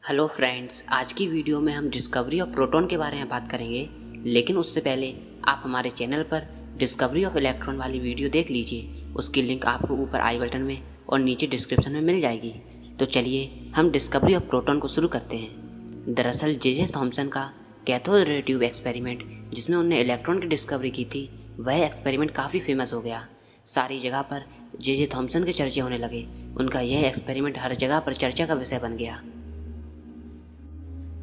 Hello friends, आज की video में हम डिस्कवरी ऑफ प्रोटॉन के बारे में बात करेंगे। लेकिन उससे पहले आप हमारे चैनल पर डिस्कवरी ऑफ इलेक्ट्रॉन वाली वीडियो देख लीजिए। उसकी लिंक आपको ऊपर आई बटन में और नीचे डिस्क्रिप्शन में मिल जाएगी। तो चलिए हम डिस्कवरी ऑफ प्रोटॉन को शुरू करते हैं। दरअसल जे थॉमसन का कैथोड रे ट्यूब एक्सपेरिमेंट, जिसमें उन्होंने इलेक्ट्रॉन की डिस्कवरी की थी, वह एक्सपेरिमेंट काफ़ी फेमस हो गया। सारी जगह पर जे थॉमसन के चर्चे होने लगे। उनका यह एक्सपेरिमेंट हर जगह पर चर्चा का विषय बन गया।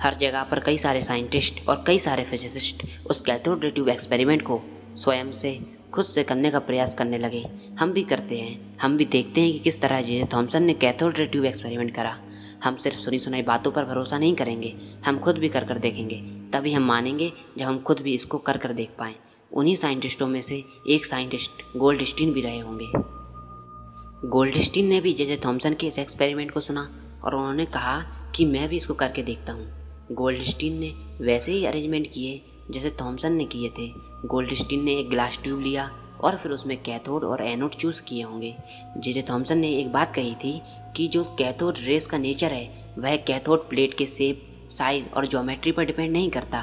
हर जगह पर कई सारे साइंटिस्ट और कई सारे फिजिसिस्ट उस कैथोड रे ट्यूब एक्सपेरिमेंट को स्वयं से खुद से करने का प्रयास करने लगे। हम भी करते हैं, हम भी देखते हैं कि किस तरह जे थॉमसन ने कैथोड रे ट्यूब एक्सपेरिमेंट करा। हम सिर्फ सुनी सुनाई बातों पर भरोसा नहीं करेंगे, हम खुद भी कर देखेंगे। तभी हम मानेंगे जब हम खुद भी इसको कर देख पाएँ। उन्हीं साइंटिस्टों में से एक साइंटिस्ट गोल्डस्टीन भी रहे होंगे। गोल्डस्टीन ने भी जे थॉमसन के इस एक्सपेरिमेंट को सुना और उन्होंने कहा कि मैं भी इसको करके देखता हूँ। गोल्डस्टीन ने वैसे ही अरेंजमेंट किए जैसे थॉमसन ने किए थे। गोल्डस्टीन ने एक ग्लास ट्यूब लिया और फिर उसमें कैथोड और एनोड चूज़ किए होंगे। जे थॉमसन ने एक बात कही थी कि जो कैथोड रेस का नेचर है वह कैथोड प्लेट के शेप, साइज और ज्योमेट्री पर डिपेंड नहीं करता।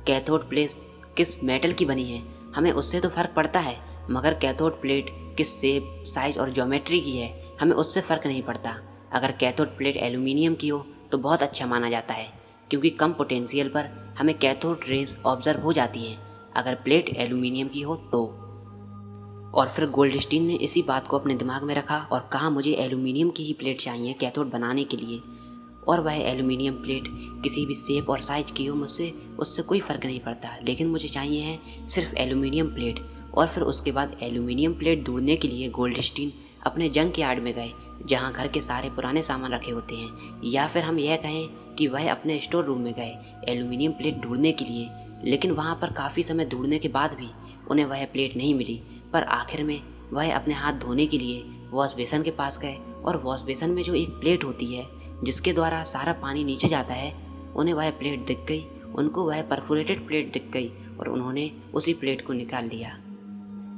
कैथोड प्लेट किस मेटल की बनी है हमें उससे तो फ़र्क पड़ता है, मगर कैथोड प्लेट किस शेप, साइज और ज्योमेट्री की है हमें उससे फ़र्क नहीं पड़ता। अगर कैथोड प्लेट एल्यूमिनियम की हो तो बहुत अच्छा माना जाता है, क्योंकि कम पोटेंशियल पर हमें कैथोड रेज ऑब्जर्व हो जाती हैं अगर प्लेट एल्यूमिनियम की हो तो। और फिर गोल्डस्टीन ने इसी बात को अपने दिमाग में रखा और कहा मुझे एल्यूमिनियम की ही प्लेट चाहिए कैथोड बनाने के लिए। और वह एल्यूमिनियम प्लेट किसी भी शेप और साइज की हो मुझसे उससे कोई फ़र्क नहीं पड़ता, लेकिन मुझे चाहिए है सिर्फ एल्यूमिनियम प्लेट। और फिर उसके बाद एल्यूमिनियम प्लेट ढूंढने के लिए गोल्डस्टीन अपने जंक यार्ड में गए, जहाँ घर के सारे पुराने सामान रखे होते हैं, या फिर हम यह कहें कि वह अपने स्टोर रूम में गए एल्यूमिनियम प्लेट ढूंढने के लिए। लेकिन वहाँ पर काफ़ी समय ढूंढने के बाद भी उन्हें वह प्लेट नहीं मिली। पर आखिर में वह अपने हाथ धोने के लिए वॉश बेसन के पास गए और वॉश बेसन में जो एक प्लेट होती है जिसके द्वारा सारा पानी नीचे जाता है, उन्हें वह प्लेट दिख गई। उनको वह परफोरेटेड प्लेट दिख गई और उन्होंने उसी प्लेट को निकाल लिया।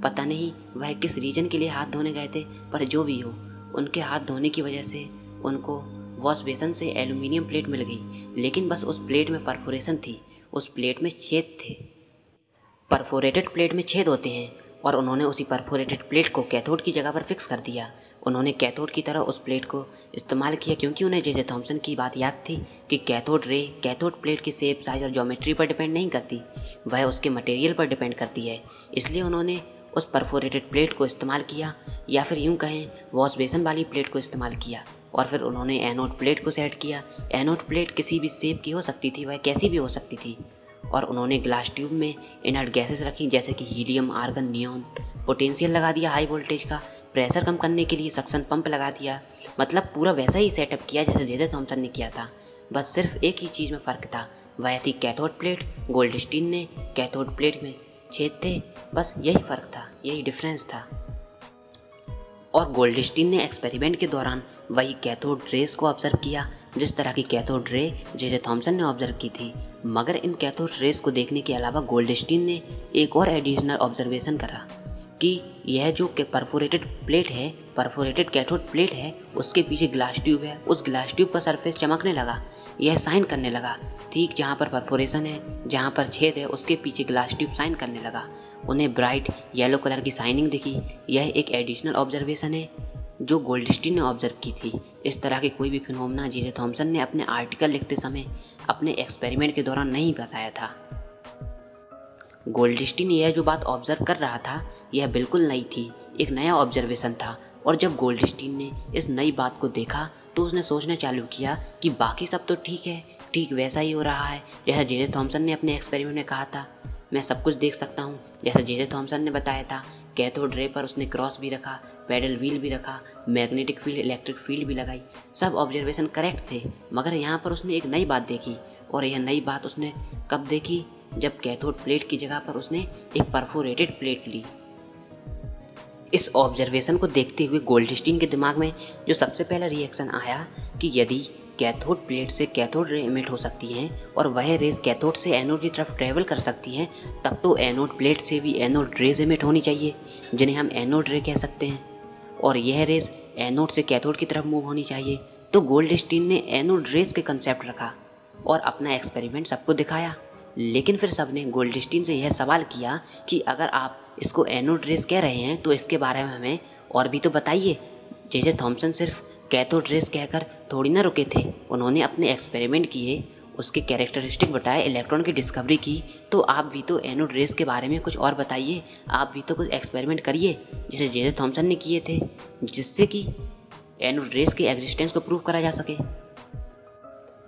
पता नहीं वह किस रीजन के लिए हाथ धोने गए थे, पर जो भी हो उनके हाथ धोने की वजह से उनको वॉश बेसन से एल्यूमिनियम प्लेट मिल गई। लेकिन बस उस प्लेट में परफोरेशन थी, उस प्लेट में छेद थे। परफोरेटेड प्लेट में छेद होते हैं और उन्होंने उसी परफोरेटेड प्लेट को कैथोड की जगह पर फिक्स कर दिया। उन्होंने कैथोड की तरह उस प्लेट को इस्तेमाल किया, क्योंकि उन्हें जे थॉमसन की बात याद थी कि कैथोड रे कैथोड प्लेट की शेप, साइज और ज्योमेट्री पर डिपेंड नहीं करती, वह उसके मटेरियल पर डिपेंड करती है। इसलिए उन्होंने उस परफोरेटेड प्लेट को इस्तेमाल किया, या फिर यूं कहें वॉश बेसन वाली प्लेट को इस्तेमाल किया। और फिर उन्होंने एनोड प्लेट को सेट किया। एनोड प्लेट किसी भी शेप की हो सकती थी, वह कैसी भी हो सकती थी। और उन्होंने ग्लास ट्यूब में इनर्ट गैसेस रखी जैसे कि हीलियम, आर्गन, नियॉन। पोटेंशियल लगा दिया हाई वोल्टेज का। प्रेशर कम करने के लिए सक्शन पंप लगा दिया। मतलब पूरा वैसा ही सेटअप किया जैसे जे थॉमसन ने किया था। बस सिर्फ एक ही चीज़ में फ़र्क था, वह थी कैथोड प्लेट। गोल्डस्टीन ने कैथोड प्लेट में छेद थे, बस यही फ़र्क था, यही डिफरेंस था। और गोल्डस्टीन ने एक्सपेरिमेंट के दौरान वही कैथोड रेस को ऑब्जर्व किया जिस तरह की कैथोड रे जे थॉमसन ने ऑब्जर्व की थी। मगर इन कैथोड रेस को देखने के अलावा गोल्डस्टीन ने एक और एडिशनल ऑब्जर्वेशन करा कि यह जो परफोरेटेड प्लेट है, परफोरेटेड कैथोड प्लेट है, उसके पीछे ग्लास ट्यूब है। उस ग्लास ट्यूब का सरफेस चमकने लगा, यह साइन करने लगा। ठीक जहाँ पर परफोरेशन है, जहाँ पर छेद है, उसके पीछे ग्लास ट्यूब साइन करने लगा। उन्हें ब्राइट येलो कलर की साइनिंग दिखी। यह एक एडिशनल ऑब्जर्वेशन है जो गोल्डस्टीन ने ऑब्जर्व की थी। इस तरह के कोई भी फिनोमेना जे थॉमसन ने अपने आर्टिकल लिखते समय अपने एक्सपेरिमेंट के दौरान नहीं बताया था। गोल्डस्टीन यह जो बात ऑब्जर्व कर रहा था यह बिल्कुल नई थी, एक नया ऑब्जर्वेशन था। और जब गोल्डस्टीन ने इस नई बात को देखा तो उसने सोचना चालू किया कि बाकी सब तो ठीक है, ठीक वैसा ही हो रहा है जैसा जे थॉमसन ने अपने एक्सपेरिमेंट में कहा था। मैं सब कुछ देख सकता हूँ जैसा जे थॉमसन ने बताया था। कैथोड रे पर उसने क्रॉस भी रखा, पैडल व्हील भी रखा, मैग्नेटिक फील्ड, इलेक्ट्रिक फील्ड भी लगाई। सब ऑब्जर्वेशन करेक्ट थे, मगर यहाँ पर उसने एक नई बात देखी। और यह नई बात उसने कब देखी? जब कैथोड प्लेट की जगह पर उसने एक परफोरेटेड प्लेट ली। इस ऑब्जर्वेशन को देखते हुए गोल्डस्टीन के दिमाग में जो सबसे पहला रिएक्शन आया कि यदि कैथोड प्लेट से कैथोड रे इमिट हो सकती हैं और वह रेज कैथोड से एनोड की तरफ ट्रेवल कर सकती हैं, तब तो एनोड प्लेट से भी एनोड रेज इमिट होनी चाहिए, जिन्हें हम एनोड रे कह सकते हैं। और यह रेज एनोड से कैथोड की तरफ मूव होनी चाहिए, तो गोल्डस्टीन ने एनोड रेस के कंसेप्ट रखा और अपना एक्सपेरिमेंट सबको दिखाया। लेकिन फिर सबने गोल्डस्टीन से यह सवाल किया कि अगर आप इसको एनोड रेस कह रहे हैं तो इसके बारे में हमें और भी तो बताइए। जे थॉमसन सिर्फ कैथोड रेस कहकर थोड़ी ना रुके थे, उन्होंने अपने एक्सपेरिमेंट किए, उसके कैरेक्टरिस्टिक बताए, इलेक्ट्रॉन की डिस्कवरी की। तो आप भी तो एनोड रेस के बारे में कुछ और बताइए, आप भी तो कुछ एक्सपेरिमेंट करिए जैसे जे थॉमसन ने किए थे, जिससे कि एनोड रेस के एग्जिस्टेंस को प्रूव करा जा सके।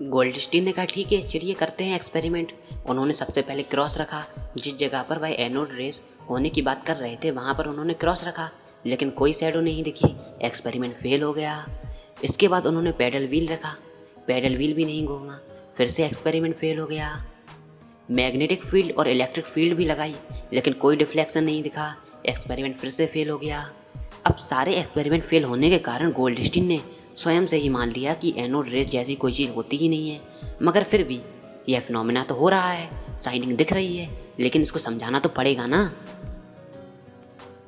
गोल्डस्टीन ने कहा ठीक है चलिए करते हैं एक्सपेरिमेंट। उन्होंने सबसे पहले क्रॉस रखा, जिस जगह पर वह एनोड रेस होने की बात कर रहे थे वहाँ पर उन्होंने क्रॉस रखा, लेकिन कोई शैडो नहीं दिखी, एक्सपेरिमेंट फेल हो गया। इसके बाद उन्होंने पैडल व्हील रखा, पैडल व्हील भी नहीं घूमा, फिर से एक्सपेरिमेंट फेल हो गया। मैग्नेटिक फील्ड और इलेक्ट्रिक फील्ड भी लगाई, लेकिन कोई डिफ्लेक्शन नहीं दिखा, एक्सपेरिमेंट फिर से फेल हो गया। अब सारे एक्सपेरिमेंट फेल होने के कारण गोल्डस्टीन ने स्वयं से ही मान लिया कि एनोड रेस जैसी कोई चीज़ होती ही नहीं है। मगर फिर भी यह फिनोमेना तो हो रहा है, शाइनिंग दिख रही है, लेकिन इसको समझाना तो पड़ेगा ना।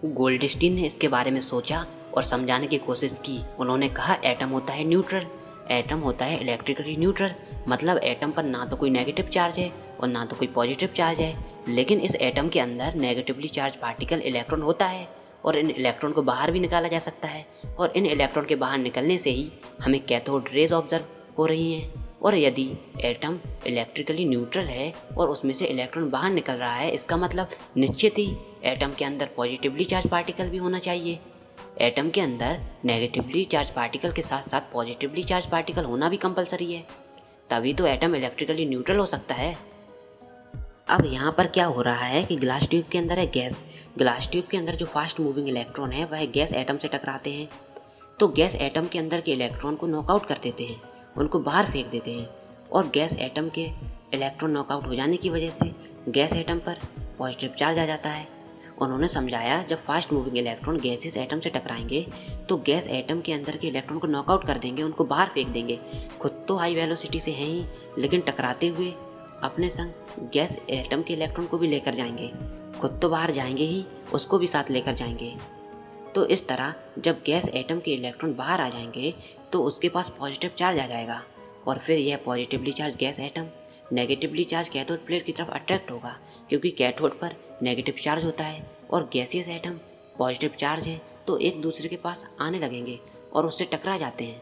गोल्डस्टीन ने इसके बारे में सोचा और समझाने की कोशिश की। उन्होंने कहा एटम होता है न्यूट्रल, एटम होता है इलेक्ट्रिकली न्यूट्रल, मतलब एटम पर ना तो कोई नेगेटिव चार्ज है और ना तो कोई पॉजिटिव चार्ज है, लेकिन इस एटम के अंदर नेगेटिवली चार्ज पार्टिकल इलेक्ट्रॉन होता है और इन इलेक्ट्रॉन को बाहर भी निकाला जा सकता है, और इन इलेक्ट्रॉन के बाहर निकलने से ही हमें कैथोड रेज ऑब्जर्व हो रही हैं। और यदि एटम इलेक्ट्रिकली न्यूट्रल है और उसमें से इलेक्ट्रॉन बाहर निकल रहा है, इसका मतलब निश्चित ही एटम के अंदर पॉजिटिवली चार्ज पार्टिकल भी होना चाहिए। एटम के अंदर नेगेटिवली चार्ज पार्टिकल के साथ साथ पॉजिटिवली चार्ज पार्टिकल होना भी कंपलसरी है, तभी तो एटम इलेक्ट्रिकली न्यूट्रल हो सकता है। अब यहाँ पर क्या हो रहा है कि ग्लास ट्यूब के अंदर है गैस, ग्लास ट्यूब के अंदर जो फास्ट मूविंग इलेक्ट्रॉन है वह गैस एटम से टकराते हैं, तो गैस एटम के अंदर के इलेक्ट्रॉन को नॉकआउट कर देते हैं, उनको बाहर फेंक देते हैं, और गैस एटम के इलेक्ट्रॉन नॉकआउट हो जाने की वजह से गैस एटम पर पॉजिटिव चार्ज आ जाता है। उन्होंने समझाया जब fast moving electron gases atom से टकराएंगे तो गैस एटम के अंदर के इलेक्ट्रॉन को नॉकआउट कर देंगे, उनको बाहर फेंक देंगे। खुद तो हाई वेलोसिटी से हैं ही, लेकिन टकराते हुए अपने संग गैस एटम के इलेक्ट्रॉन को भी लेकर जाएंगे, खुद तो बाहर जाएंगे ही, उसको भी साथ लेकर जाएंगे। तो इस तरह जब गैस एटम के इलेक्ट्रॉन बाहर आ जाएंगे तो उसके पास पॉजिटिव चार्ज आ जाएगा, और फिर यह positively charge gas atom negatively charge cathode plate की तरफ अट्रैक्ट होगा, क्योंकि कैथोड पर नेगेटिव चार्ज होता है और गैसियस एटम पॉजिटिव चार्ज है, तो एक दूसरे के पास आने लगेंगे और उससे टकरा जाते हैं।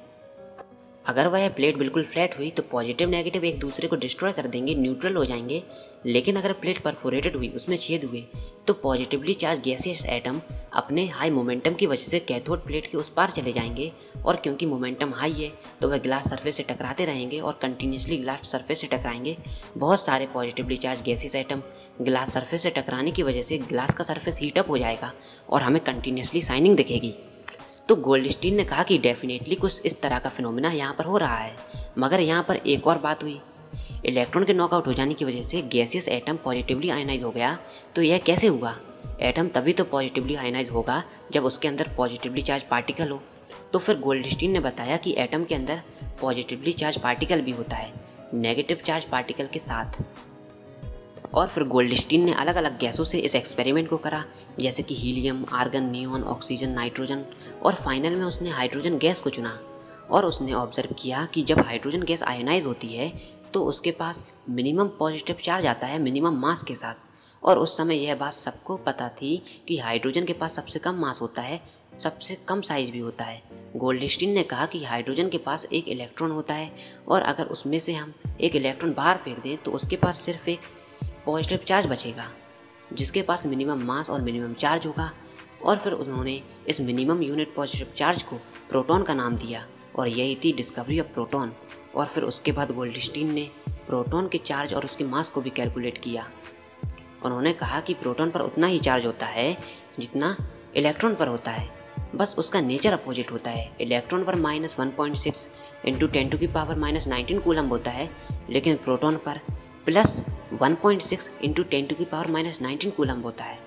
अगर वह प्लेट बिल्कुल फ्लैट हुई तो पॉजिटिव नेगेटिव एक दूसरे को डिस्ट्रॉय कर देंगे, न्यूट्रल हो जाएंगे, लेकिन अगर प्लेट परफोरेटेड हुई, उसमें छेद हुए, तो पॉजिटिवली चार्ज गैसियस एटम अपने हाई मोमेंटम की वजह से कैथोड प्लेट के उस पार चले जाएंगे, और क्योंकि मोमेंटम हाई है तो वह ग्लास सरफेस से टकराते रहेंगे और कंटिन्यूसली ग्लास सरफेस से टकराएंगे। बहुत सारे positively charge gaseous atom glass surface से टकराने की वजह से ग्लास का सरफेस हीटअप हो जाएगा और हमें कंटिन्यूसली शाइनिंग दिखेगी। तो गोल्डस्टीन ने कहा कि डेफिनेटली कुछ इस तरह का फिनोमेना यहाँ पर हो रहा है, मगर यहाँ पर एक और बात हुई, इलेक्ट्रॉन के नॉकआउट हो जाने की वजह से गैसियस एटम पॉजिटिवली आयनाइज हो गया। तो यह कैसे हुआ? एटम तभी तो पॉजिटिवली आयनाइज होगा जब उसके अंदर पॉजिटिवली चार्ज पार्टिकल हो। तो फिर गोल्डस्टीन ने बताया कि एटम के अंदर पॉजिटिवली चार्ज पार्टिकल भी होता है नेगेटिव चार्ज पार्टिकल के साथ। और फिर गोल्डस्टीन ने अलग अलग गैसों से इस एक्सपेरिमेंट को करा, जैसे कि helium, argon, neon, oxygen, nitrogen, और फाइनल में उसने हाइड्रोजन गैस को चुना। और उसने ऑब्जर्व किया कि जब हाइड्रोजन गैस आयोनाइज होती है तो उसके पास मिनिमम पॉजिटिव चार्ज आता है मिनिमम मास के साथ, और उस समय यह बात सबको पता थी कि हाइड्रोजन के पास सबसे कम मास होता है, सबसे कम साइज भी होता है। गोल्डस्टीन ने कहा कि हाइड्रोजन के पास एक इलेक्ट्रॉन होता है, और अगर उसमें से हम एक इलेक्ट्रॉन बाहर फेंक दें तो उसके पास सिर्फ एक पॉजिटिव चार्ज बचेगा, जिसके पास मिनिमम मास और मिनिमम चार्ज होगा। और फिर उन्होंने इस मिनिमम यूनिट पॉजिटिव चार्ज को प्रोटॉन का नाम दिया, और यही थी डिस्कवरी ऑफ प्रोटॉन। और फिर उसके बाद गोल्डस्टीन ने प्रोटॉन के चार्ज और उसके मास को भी कैलकुलेट किया। उन्होंने कहा कि प्रोटॉन पर उतना ही चार्ज होता है जितना इलेक्ट्रॉन पर होता है, बस उसका नेचर अपोजिट होता है। इलेक्ट्रॉन पर -1.6 इंटू 10⁻⁻19 कूलम होता है, लेकिन प्रोटॉन पर +1.6 इंटू 10⁻⁻19 कूलम होता है।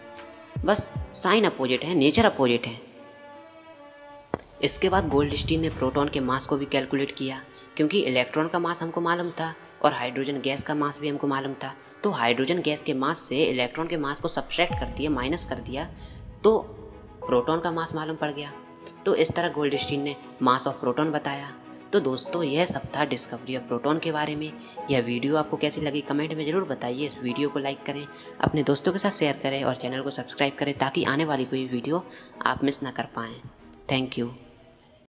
बस साइन अपोजिट है, नेचर अपोजिट है। इसके बाद गोल्डस्टीन ने प्रोटॉन के मास को भी कैलकुलेट किया, क्योंकि इलेक्ट्रॉन का मास हमको मालूम था और हाइड्रोजन गैस का मास भी हमको मालूम था। तो हाइड्रोजन गैस के मास से इलेक्ट्रॉन के मास को सब्ट्रैक्ट कर दिया, माइनस कर दिया, तो प्रोटॉन का मास मालूम पड़ गया। तो इस तरह गोल्डस्टीन ने मास ऑफ प्रोटॉन बताया। तो दोस्तों यह सब था डिस्कवरी ऑफ प्रोटॉन के बारे में। यह वीडियो आपको कैसी लगी कमेंट में ज़रूर बताइए। इस वीडियो को लाइक करें, अपने दोस्तों के साथ शेयर करें और चैनल को सब्सक्राइब करें ताकि आने वाली कोई वीडियो आप मिस ना कर पाएँ। Thank you.